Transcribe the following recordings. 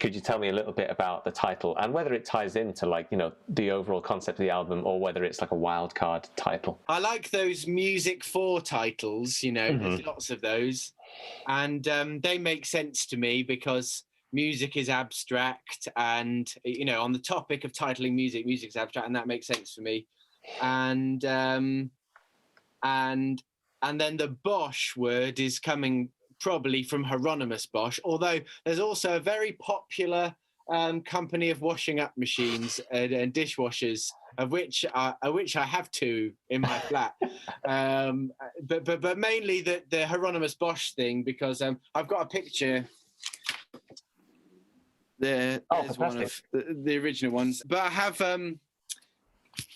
Could you tell me a little bit about the title and whether it ties into, like, you know, the overall concept of the album, or whether it's like a wild card title? I like those music for titles, you know, there's lots of those. And they make sense to me because music is abstract, and, you know, on the topic of titling music, music is abstract, and that makes sense for me. And then the Bosch word is coming probably from Hieronymus Bosch, although there's also a very popular company of washing up machines and dishwashers, of which I have two in my flat. But mainly the Hieronymus Bosch thing, because I've got a picture. There's one of the original ones, but I have.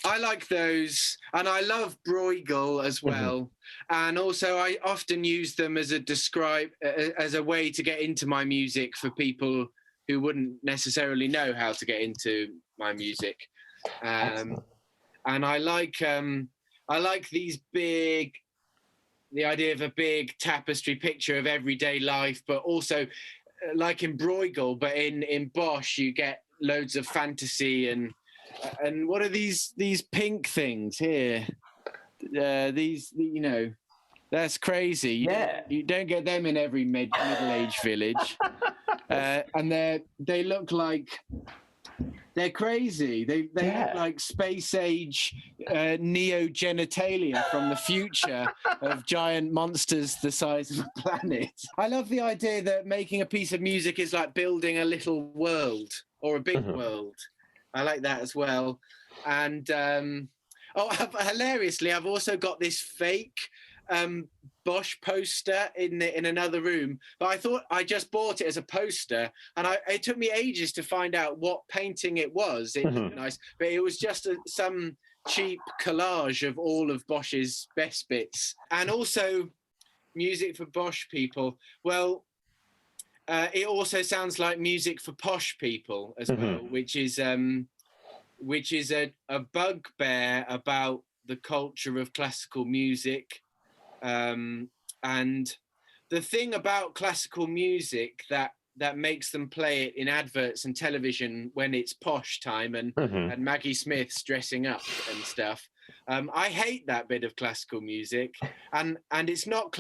I like those, and I love Bruegel as well. And also I often use them as a way to get into my music for people who wouldn't necessarily know how to get into my music. And I like these the idea of a big tapestry picture of everyday life, but also like in Bruegel, but in Bosch you get loads of fantasy. And what are these pink things here? These, you know, that's crazy. You don't get them in every middle-aged village. And they look like they're crazy. They look like space-age neogenitalia from the future of giant monsters the size of a planet. I love the idea that making a piece of music is like building a little world or a big world. I like that as well. And hilariously, I've also got this fake Bosch poster in another room, but I thought I just bought it as a poster, and it took me ages to find out what painting it was. It looked nice, but it was just some cheap collage of all of Bosch's best bits. And also music for Bosch people. Well, it also sounds like music for posh people as well, which is a bugbear about the culture of classical music. And the thing about classical music that makes them play it in adverts and television when it's posh time and Maggie Smith's dressing up and stuff. I hate that bit of classical music, and it's not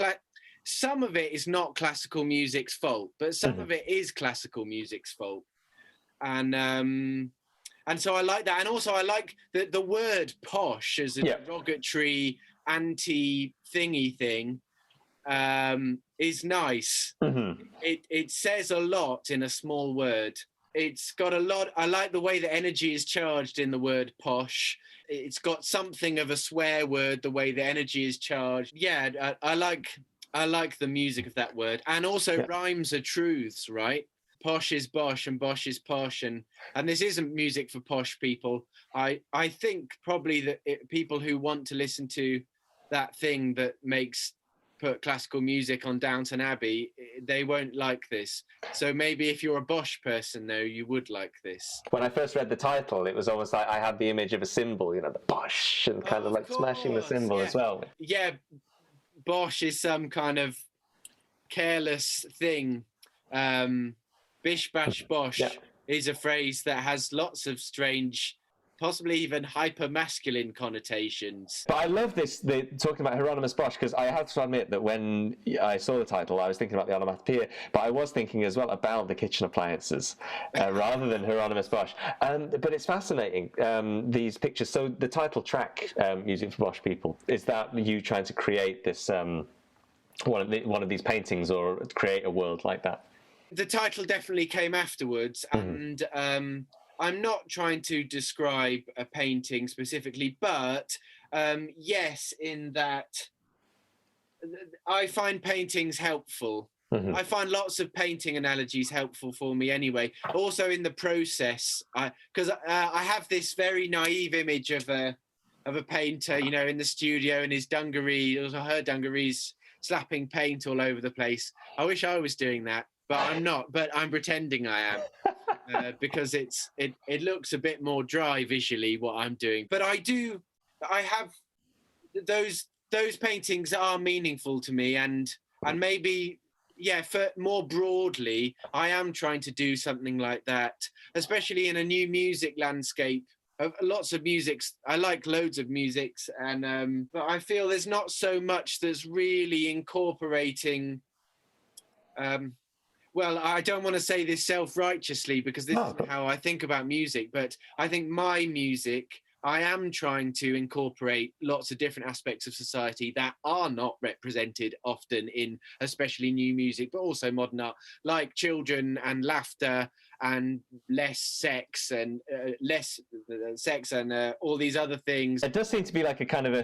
some of it is not classical music's fault, but some of it is classical music's fault. And so I like that. And also I like the word posh as a derogatory anti-thingy thing is nice. It says a lot in a small word. It's got a lot. I like the way the energy is charged in the word posh. It's got something of a swear word, the way the energy is charged. Yeah, I like the music of that word. And also rhymes are truths, right? Posh is Bosch and Bosch is posh. And this isn't music for posh people. I think probably that people who want to listen to that thing that put classical music on Downton Abbey, they won't like this. So maybe if you're a Bosch person, though, you would like this. When I first read the title, it was almost like I had the image of a cymbal, you know, the Bosch, and kind of like smashing the cymbal as well. Yeah, Bosch is some kind of careless thing. Bish bash bosh is a phrase that has lots of strange, possibly even hyper-masculine connotations. But I love talking about Hieronymus Bosch, because I have to admit that when I saw the title, I was thinking about the onomatopoeia, but I was thinking as well about the kitchen appliances, rather than Hieronymus Bosch. But it's fascinating, these pictures. So the title track, Music for Bosch People, is that you trying to create this, one of these paintings, or create a world like that? The title definitely came afterwards, and I'm not trying to describe a painting specifically, but yes, in that I find paintings helpful. I find lots of painting analogies helpful for me anyway. Also in the process, because I have this very naive image of a painter, you know, in the studio in his dungarees or her dungarees, slapping paint all over the place. I wish I was doing that. But I'm not. But I'm pretending I am because it looks a bit more dry visually what I'm doing. But I have those paintings are meaningful to me, and maybe yeah, for more broadly, I am trying to do something like that, especially in a new music landscape. Lots of musics. I like loads of musics, and but I feel there's not so much that's really incorporating. Well, I don't want to say this self-righteously because this isn't how I think about music, but I think my music, I am trying to incorporate lots of different aspects of society that are not represented often in especially new music, but also modern art, like children and laughter and less sex and all these other things. It does seem to be like a kind of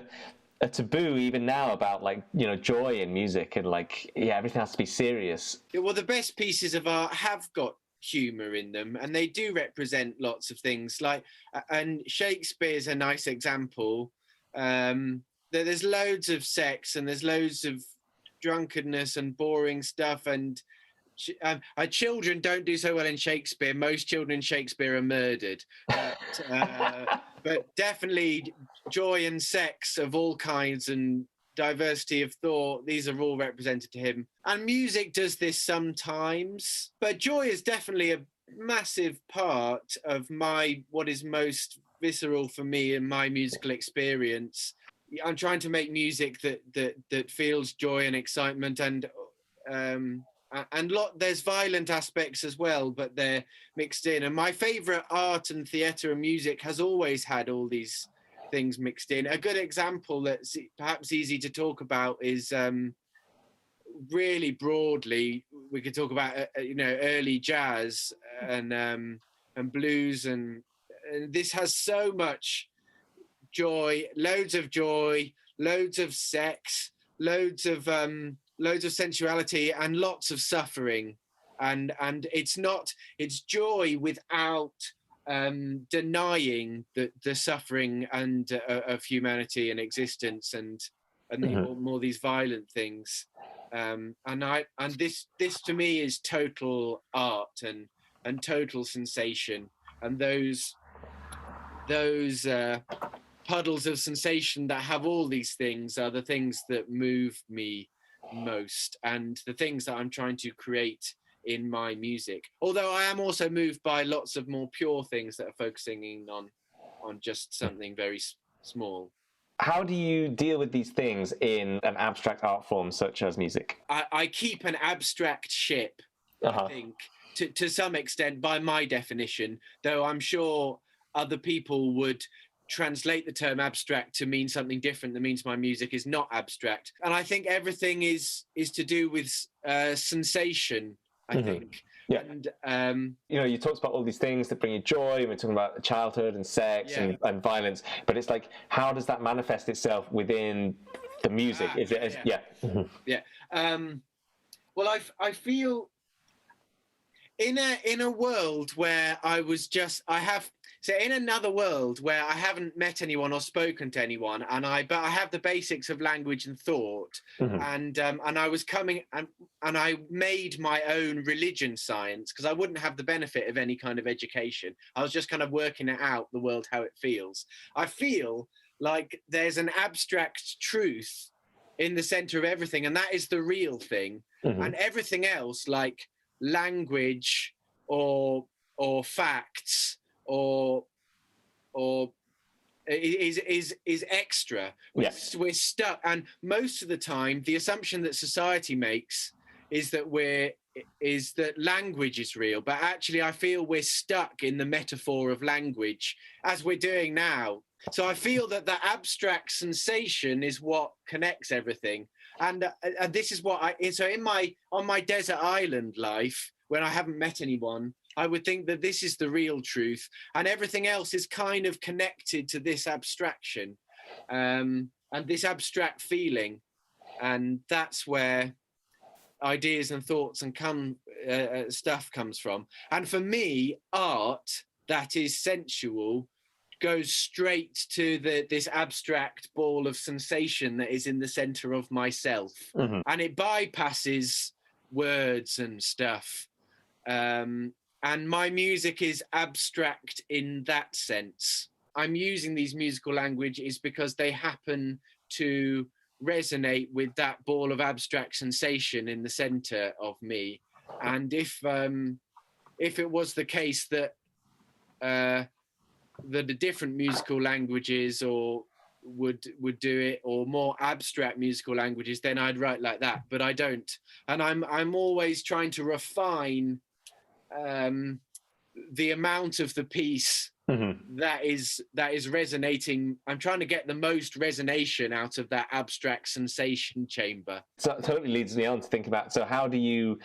a taboo even now about, like, you know, joy in music, and like, yeah, everything has to be serious. Well, the best pieces of art have got humor in them, and they do represent lots of things, like, and Shakespeare's a nice example. There's loads of sex and there's loads of drunkenness and boring stuff, and children don't do so well in Shakespeare. Most children in Shakespeare are murdered, but definitely joy and sex of all kinds and diversity of thought, these are all represented to him. And music does this sometimes, but joy is definitely a massive part of what is most visceral for me in my musical experience. I'm trying to make music that feels joy and excitement, and there's violent aspects as well, but they're mixed in. And my favorite art and theatre and music has always had all these things mixed in. A good example that's perhaps easy to talk about is really broadly, we could talk about early jazz and blues, and this has so much joy, loads of sex, loads of sensuality, and lots of suffering, and it's joy without denying the suffering and of humanity and existence, and more these violent things, and this to me is total art and total sensation, and those puddles of sensation that have all these things are the things that move me most, and the things that I'm trying to create in my music. Although I am also moved by lots of more pure things that are focusing on just something very small. How do you deal with these things in an abstract art form such as music? I keep an abstract ship, I think, to some extent, by my definition, though I'm sure other people would translate the term abstract to mean something different that means my music is not abstract. And I think everything is to do with sensation, I think. Yeah. And you talked about all these things that bring you joy, and we're talking about childhood and sex and violence, but it's like, how does that manifest itself within the music? Well, I feel in a world where in another world where I haven't met anyone or spoken to anyone, but I have the basics of language and thought, and I was coming and I made my own religion science, because I wouldn't have the benefit of any kind of education. I was just kind of working it out, the world, how it feels. I feel like there's an abstract truth in the center of everything, and that is the real thing, and everything else, like language or facts or is extra. We're stuck, and most of the time the assumption that society makes is that language is real, but actually I feel we're stuck in the metaphor of language as we're doing now. So I feel that the abstract sensation is what connects everything, and this is what on my desert island life, when I haven't met anyone, I would think that this is the real truth, and everything else is kind of connected to this abstraction, and this abstract feeling, and that's where ideas and thoughts and stuff comes from. And for me, art that is sensual goes straight to this abstract ball of sensation that is in the center of myself, and it bypasses words and stuff. And my music is abstract in that sense. I'm using these musical languages because they happen to resonate with that ball of abstract sensation in the center of me. And if it was the case that the different musical languages or would do it, or more abstract musical languages, then I'd write like that. But I don't, and I'm always trying to refine the amount of the piece that is resonating. I'm trying to get the most resonation out of that abstract sensation chamber. So that totally leads me on to think about, so how do you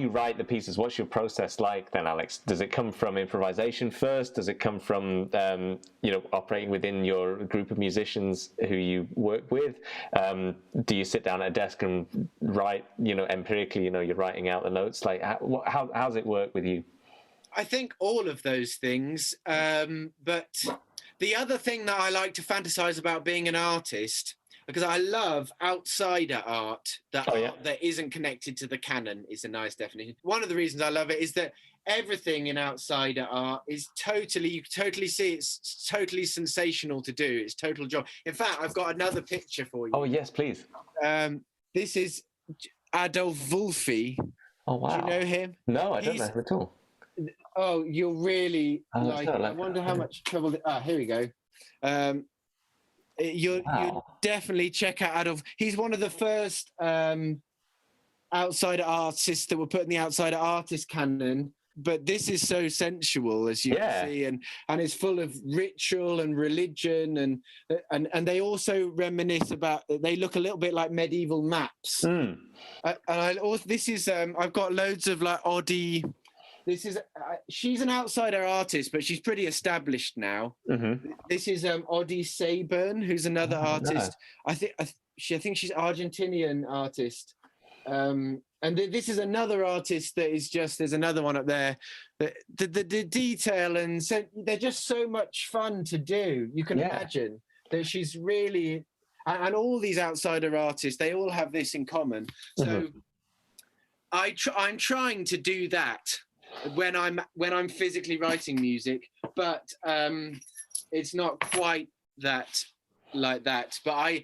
write the pieces? What's your process like then, Alex? Does it come from improvisation first? Does it come from operating within your group of musicians who you work with? Do you sit down at a desk and write, empirically, you're writing out the notes? Like, how does it work with you? I think all of those things. But the other thing that I like to fantasize about being an artist, because I love outsider art, art that isn't connected to the canon, is a nice definition. One of the reasons I love it is that everything in outsider art is you totally see it's totally sensational to do. It's total joy. In fact, I've got another picture for you. Oh, yes, please. This is Adolf Wolfi. Oh, wow. Do you know him? No, I don't know him at all. Oh, you'll really like it. I wonder how much trouble... here we go. You'll definitely check out Adolf. He's one of the first outsider artists that were put in the outsider artist canon. But this is so sensual, as you can see, and it's full of ritual and religion, and they also reminisce about. They look a little bit like medieval maps. And I've got loads of like oddie. This is she's an outsider artist, but she's pretty established now. This is Oddie Sayburn, who's another artist. No. I think she's Argentinian artist. And this is another artist that is just, there's another one up there. The detail and they're just so much fun to do. You can imagine that she's really, and all these outsider artists, they all have this in common. So I'm trying to do that when I'm physically writing music, but it's not quite that like that. But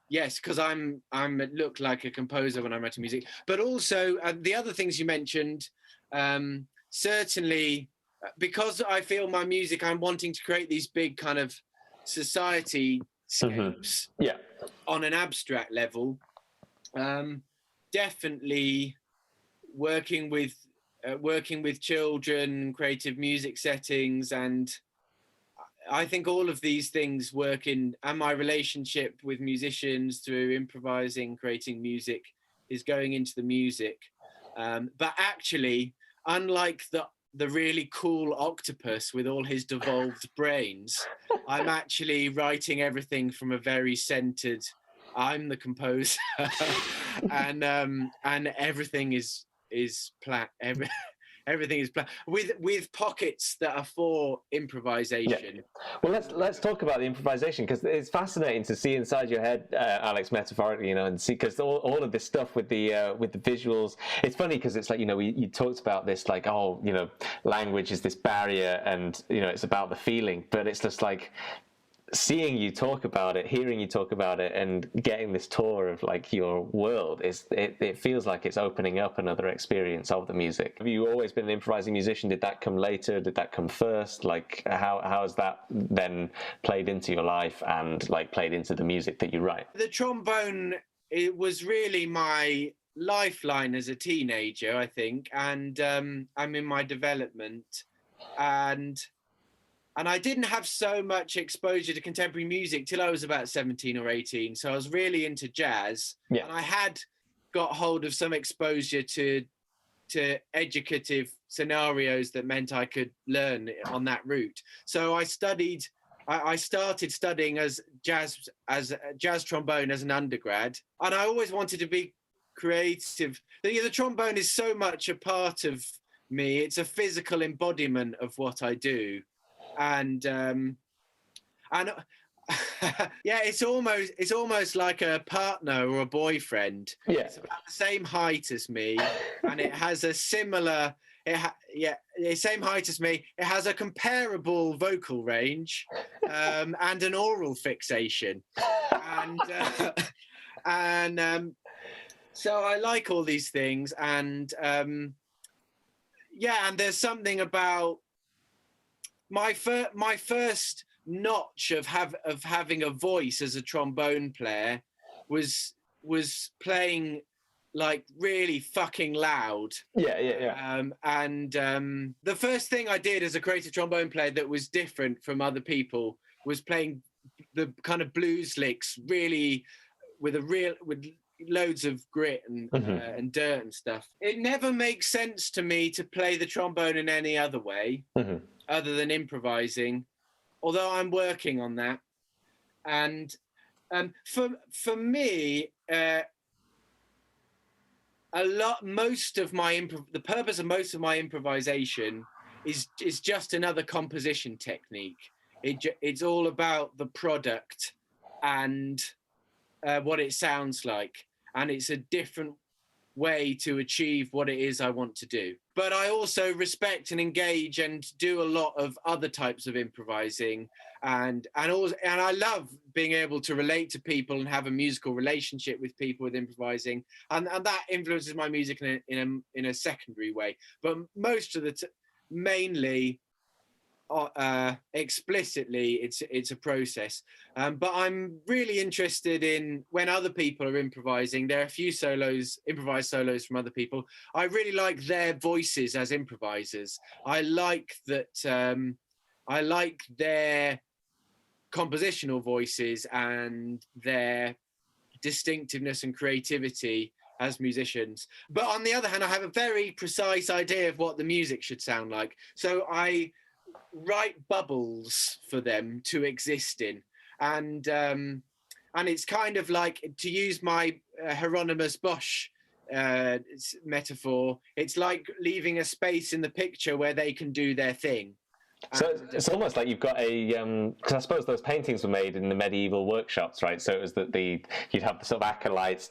yes, because I'm look like a composer when I'm writing music. But also the other things you mentioned, certainly because I feel my music, I'm wanting to create these big kind of society scapes on an abstract level. Definitely working with children, creative music settings, and I think all of these things work in, and my relationship with musicians through improvising, creating music is going into the music. But actually, unlike the really cool octopus with all his devolved brains, I'm actually writing everything from a very centered, I'm the composer, and everything is planned. Everything is planned with pockets that are for improvisation. Yeah. Well, let's talk about the improvisation, because it's fascinating to see inside your head, Alex, metaphorically, and see, because all of this stuff with the visuals. It's funny because it's like, you talked about this, like, language is this barrier, and it's about the feeling, but it's just like seeing you talk about it, hearing you talk about it, and getting this tour of like your world, it feels like it's opening up another experience of the music. Have you always been an improvising musician? Did that come later? Did that come first? Like, how has that then played into your life and like played into the music that you write? The trombone, it was really my lifeline as a teenager, I think, and I'm in my development, and I didn't have so much exposure to contemporary music till I was about 17 or 18. So I was really into jazz. Yeah. And I had got hold of some exposure to educative scenarios that meant I could learn on that route. So I started studying as jazz trombone as an undergrad. And I always wanted to be creative. The trombone is so much a part of me. It's a physical embodiment of what I do. And Yeah, it's almost like a partner or a boyfriend. Yeah. It's about the same height as me, and it has a similar. The same height as me. It has a comparable vocal range, and an oral fixation, and so I like all these things, and yeah, and there's something about my first notch of having a voice as a trombone player was playing like really fucking loud. Yeah. The first thing I did as a creative trombone player that was different from other people was playing the kind of blues licks really with loads of grit and dirt and stuff. It never makes sense to me to play the trombone in any other way other than improvising, although I'm working on that. And for me, the purpose of most of my improvisation is just another composition technique. It's all about the product and what it sounds like, and it's a different way to achieve what it is I want to do. But I also respect and engage and do a lot of other types of improvising, and I love being able to relate to people and have a musical relationship with people with improvising, and that influences my music in a secondary way. But most of mainly explicitly it's a process, but I'm really interested in when other people are improvising. There are a few improvised solos from other people. I really like their voices as improvisers. I like that I like their compositional voices and their distinctiveness and creativity as musicians. But on the other hand, I have a very precise idea of what the music should sound like, so I write bubbles for them to exist in, and it's kind of like, to use my Hieronymus Bosch metaphor, it's like leaving a space in the picture where they can do their thing. So it's almost like you've got because I suppose those paintings were made in the medieval workshops, right? So it was that you'd have the sort of acolytes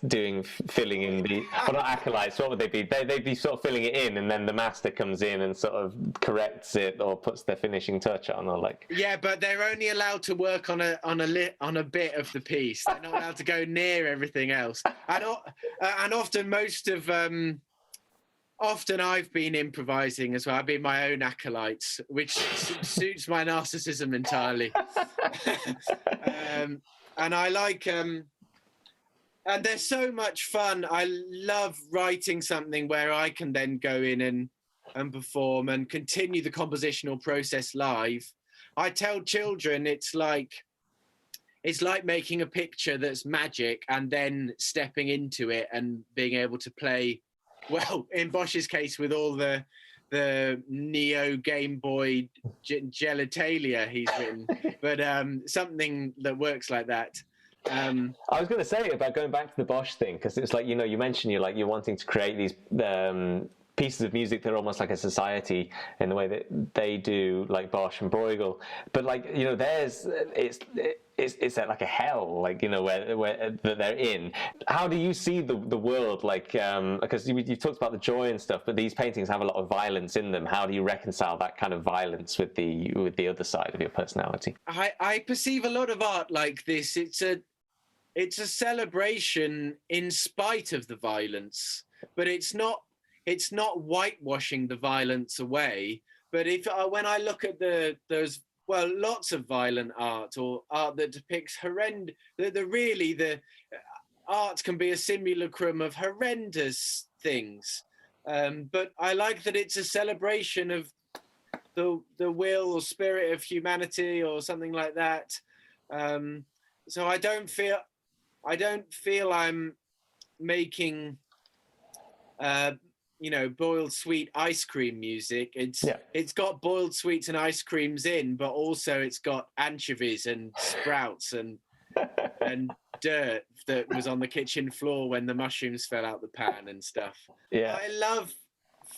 filling in well, not acolytes, what would they be? They'd be sort of filling it in, and then the master comes in and sort of corrects it or puts their finishing touch on, or like. Yeah, but they're only allowed to work on a bit of the piece. They're not allowed to go near everything else. And often Often I've been improvising as well. I've been my own acolytes, which suits my narcissism entirely. And I like, and they're so much fun. I love writing something where I can then go in and perform and continue the compositional process live. I tell children it's like making a picture that's magic and then stepping into it and being able to play. Well, in Bosch's case, with all the Neo Game Boy genitalia he's written, but something that works like that. I was going to say about going back to the Bosch thing, because it's like, you mentioned you're wanting to create these pieces of music that are almost like a society in the way that they do, like Bosch and Bruegel. But like, it's like a hell, like, where that they're in. How do you see the world, like, because you talked about the joy and stuff, but these paintings have a lot of violence in them. How do you reconcile that kind of violence with the other side of your personality? I perceive a lot of art like this. It's a celebration in spite of the violence, but it's not whitewashing the violence away. But when I look at those lots of violent art, or art that depicts horrendous, the art can be a simulacrum of horrendous things. But I like that it's a celebration of the will or spirit of humanity or something like that. So I don't feel I'm making boiled sweet ice cream music. It's got boiled sweets and ice creams in, but also it's got anchovies and sprouts and dirt that was on the kitchen floor when the mushrooms fell out the pan and stuff. Yeah, I love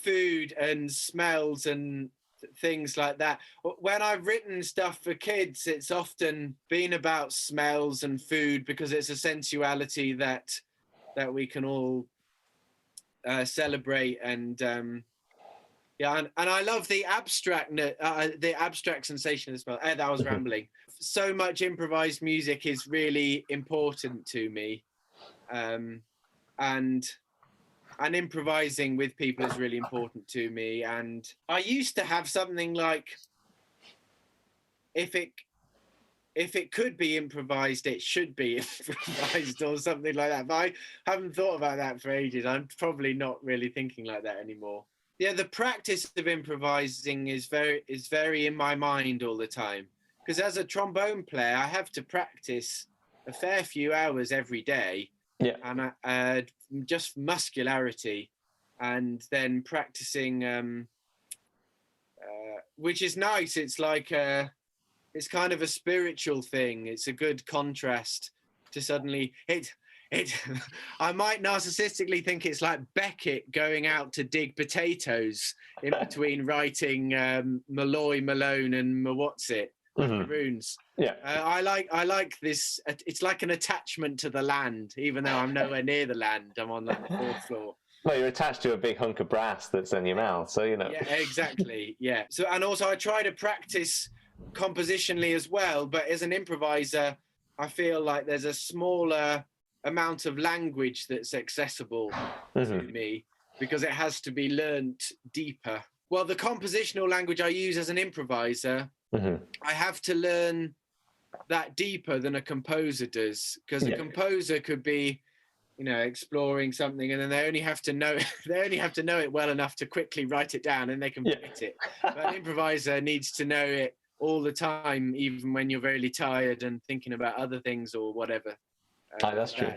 food and smells and things like that. When I've written stuff for kids, it's often been about smells and food, because it's a sensuality that we can all celebrate. And yeah, and I love the abstract sensation as well. That was rambling. So much improvised music is really important to me, and improvising with people is really important to me. And I used to have something like, if it could be improvised, it should be improvised, or something like that. But I haven't thought about that for ages. I'm probably not really thinking like that anymore. Yeah, the practice of improvising is very in my mind all the time. Because as a trombone player, I have to practice a fair few hours every day. Yeah. And just muscularity, and then practicing, which is nice. It's like it's kind of a spiritual thing. It's a good contrast to suddenly I might narcissistically think it's like Beckett going out to dig potatoes in between writing Malloy, Malone and Mawatsit. Maroons. Yeah. I like this. It's like an attachment to the land, even though I'm nowhere near the land. I'm on like the 4th floor. Well, you're attached to a big hunk of brass that's in your mouth, so you know. Yeah, exactly. Yeah. So, and also I try to practice compositionally as well, but as an improviser, I feel like there's a smaller amount of language that's accessible to me, because it has to be learnt deeper. Well, the compositional language I use as an improviser, I have to learn that deeper than a composer does, because a composer could be, exploring something, and then they only have to know it well enough to quickly write it down, and they can fit it. But an improviser needs to know it all the time, even when you're very tired and thinking about other things or whatever. That's true.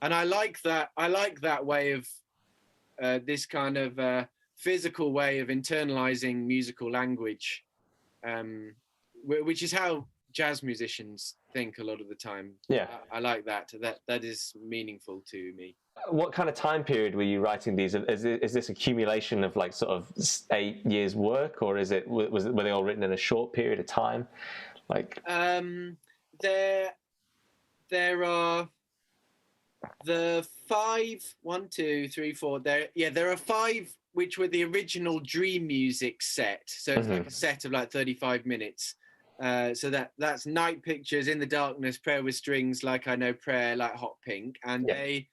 And I like that. I like that way of this kind of physical way of internalizing musical language. Which is how jazz musicians think a lot of the time. Yeah, I like that. That is meaningful to me. What kind of time period were you writing these? Is this accumulation of like sort of 8 years' work, or were they all written in a short period of time? Like there are the 5, 1, 2, 3, 4. There are 5 which were the original Dream Music set. So it's like a set of like 35 minutes. So that's Night Pictures, In the Darkness, Prayer with Strings, Like I Know Prayer, Like Hot Pink. And they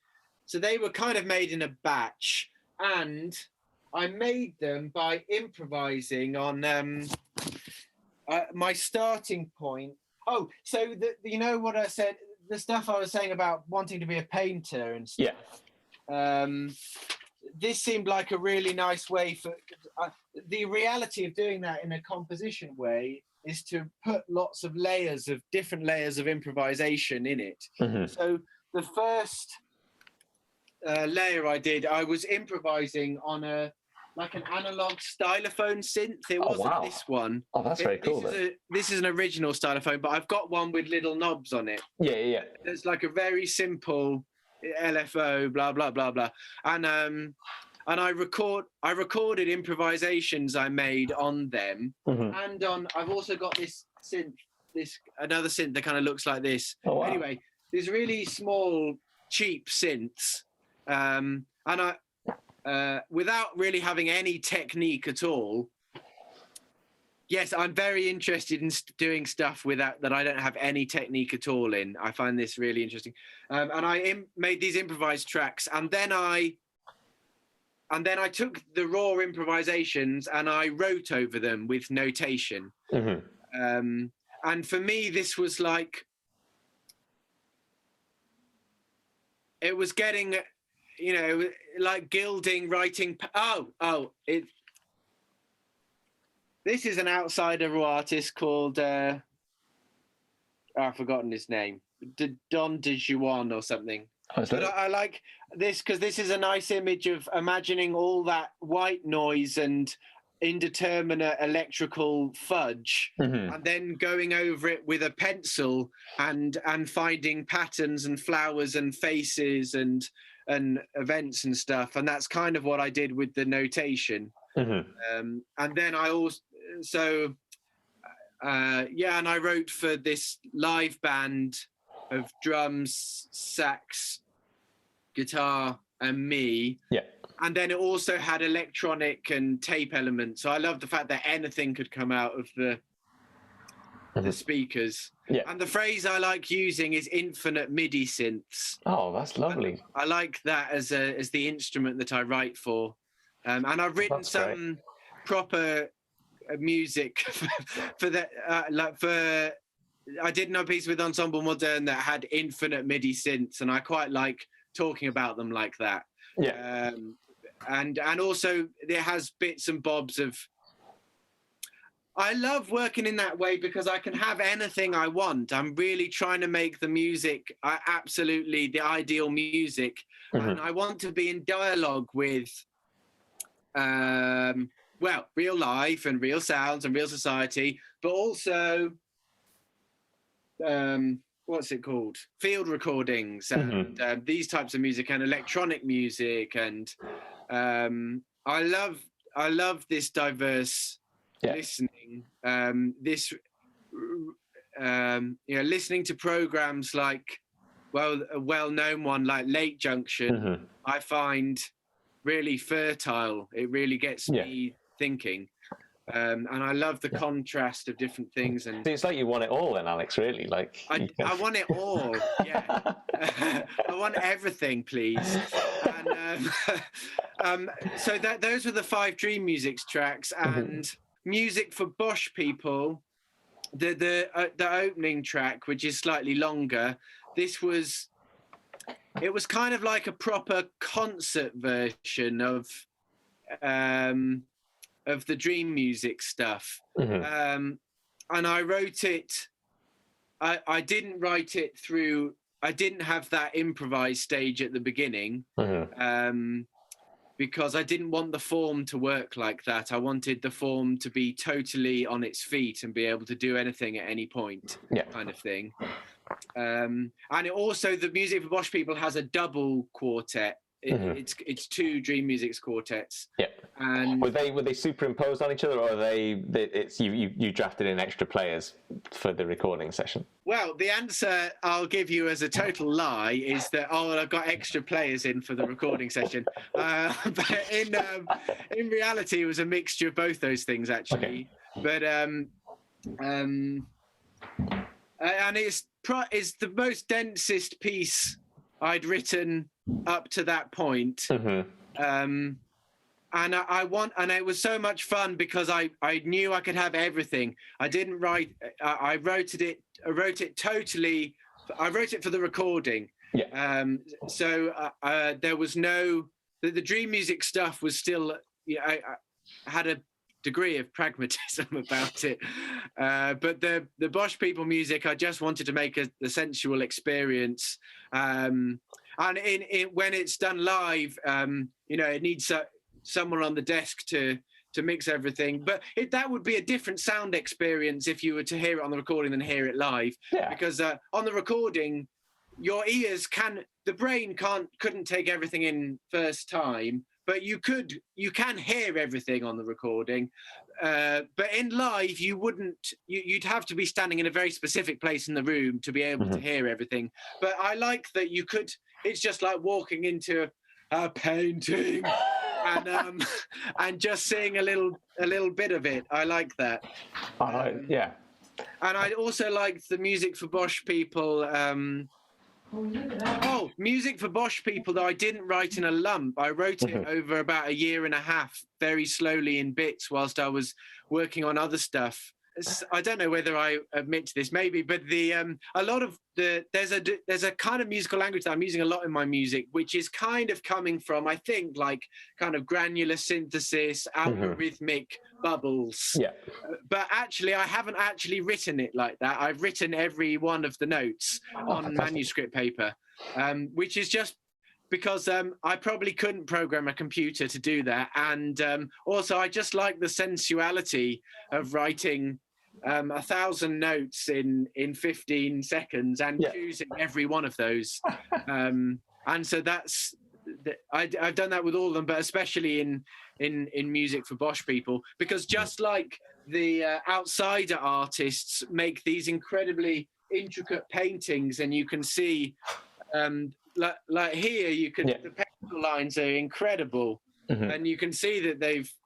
were kind of made in a batch. And I made them by improvising on my starting point. Oh, so you know what I said, the stuff I was saying about wanting to be a painter and stuff. Yeah. This seemed like a really nice way for the reality of doing that in a composition way is to put lots of different layers of improvisation in it. So the first layer I was improvising on an analog stylophone synth. It wasn't this one. Oh, that's very cool. This is an original stylophone, but I've got one with little knobs on it. Yeah. It's like a very simple LFO, blah blah blah blah, and I recorded improvisations I made on them, and I've also got this synth, another synth that kind of looks like this. Oh, wow. Anyway, these really small, cheap synths, and I, without really having any technique at all. Yes, I'm very interested in doing stuff with that I don't have any technique at all in. I find this really interesting. And I made these improvised tracks, and then I took the raw improvisations and I wrote over them with notation. And for me, this was like, it was getting, like gilding, writing. This is an outsider artist called, I've forgotten his name, Don DeJuan or something. But I like this because this is a nice image of imagining all that white noise and indeterminate electrical fudge, and then going over it with a pencil and finding patterns and flowers and faces and events and stuff. And that's kind of what I did with the notation. And then I also and I wrote for this live band of drums, sax, guitar, and me. Yeah. And then it also had electronic and tape elements. So I love the fact that anything could come out of the speakers. Yeah. And the phrase I like using is infinite MIDI synths. Oh, that's lovely. I like that as the instrument that I write for. And I've written some proper music for that. I did a piece with Ensemble Modern that had infinite MIDI synths, and I quite like talking about them like that. Yeah. And also it has bits and bobs of. I love working in that way because I can have anything I want. I'm really trying to make the music absolutely the ideal music, and I want to be in dialogue with, real life and real sounds and real society, but also, what's it called? Field recordings and these types of music and electronic music, and I love this diverse. Listening, listening to programs like, a well-known one like Late Junction, I find really fertile. It really gets me thinking, and I love the contrast of different things. And it's like you want it all, then, Alex. Really, like I want it all. Yeah, I want everything, please. And so those were the 5 Dream Musics tracks and. Music for Bosch People, the opening track, which is slightly longer. It was kind of like a proper concert version of the Dream Music stuff. And I wrote it. I didn't write it through. I didn't have that improvised stage at the beginning. Because I didn't want the form to work like that. I wanted the form to be totally on its feet and be able to do anything at any point, kind of thing. And it also, the Music for Bosch People has a double quartet. It's 2 Dream Musics quartets. Yeah. And were they superimposed on each other, or you drafted in extra players for the recording session? Well, the answer I'll give you as a total lie is that I've got extra players in for the recording session. But in reality, it was a mixture of both those things, actually. Okay. But and it's the most densest piece I'd written up to that point. And it was so much fun because I knew I could have everything. I didn't write. I wrote it totally. I wrote it for the recording. Yeah. So there was no. The Dream Music stuff was still. I had a degree of pragmatism about it. But the Bosch People music, I just wanted to make the sensual experience. And when it's done live, it needs someone on the desk to mix everything, but that would be a different sound experience if you were to hear it on the recording than hear it live. Yeah. Because on the recording, your ears the brain couldn't take everything in first time, but you can hear everything on the recording. But in live, you'd have to be standing in a very specific place in the room to be able to hear everything. But I like that you could. It's just like walking into a painting. And just seeing a little bit of it. I like that. Yeah. And I also liked the Music for Bosch People. Music for Bosch People, though I didn't write in a lump. I wrote it over about 1.5 years, very slowly in bits, whilst I was working on other stuff. I don't know whether I admit to this, maybe, but there's a kind of musical language that I'm using a lot in my music, which is kind of coming from, I think, like kind of granular synthesis, algorithmic bubbles. Yeah. But actually, I haven't actually written it like that. I've written every one of the notes on manuscript paper, which is just because I probably couldn't program a computer to do that. And also, I just like the sensuality of writing 1,000 notes in 15 seconds and choosing every one of those. And so I've done that with all of them, but especially in Music for Bosch People, because just like the outsider artists make these incredibly intricate paintings, and you can see, like here, you can the pencil lines are incredible, and you can see that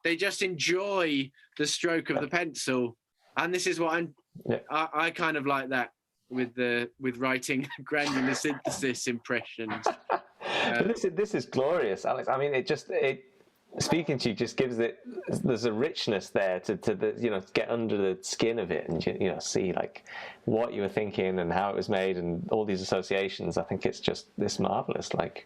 they just enjoy the stroke of the pencil, and this is what I kind of like that with writing granular synthesis impressions. This is glorious, Alex. I mean, speaking to you just gives there's a richness there to the, get under the skin of it and see like what you were thinking and how it was made and all these associations. I think it's marvelous. Like,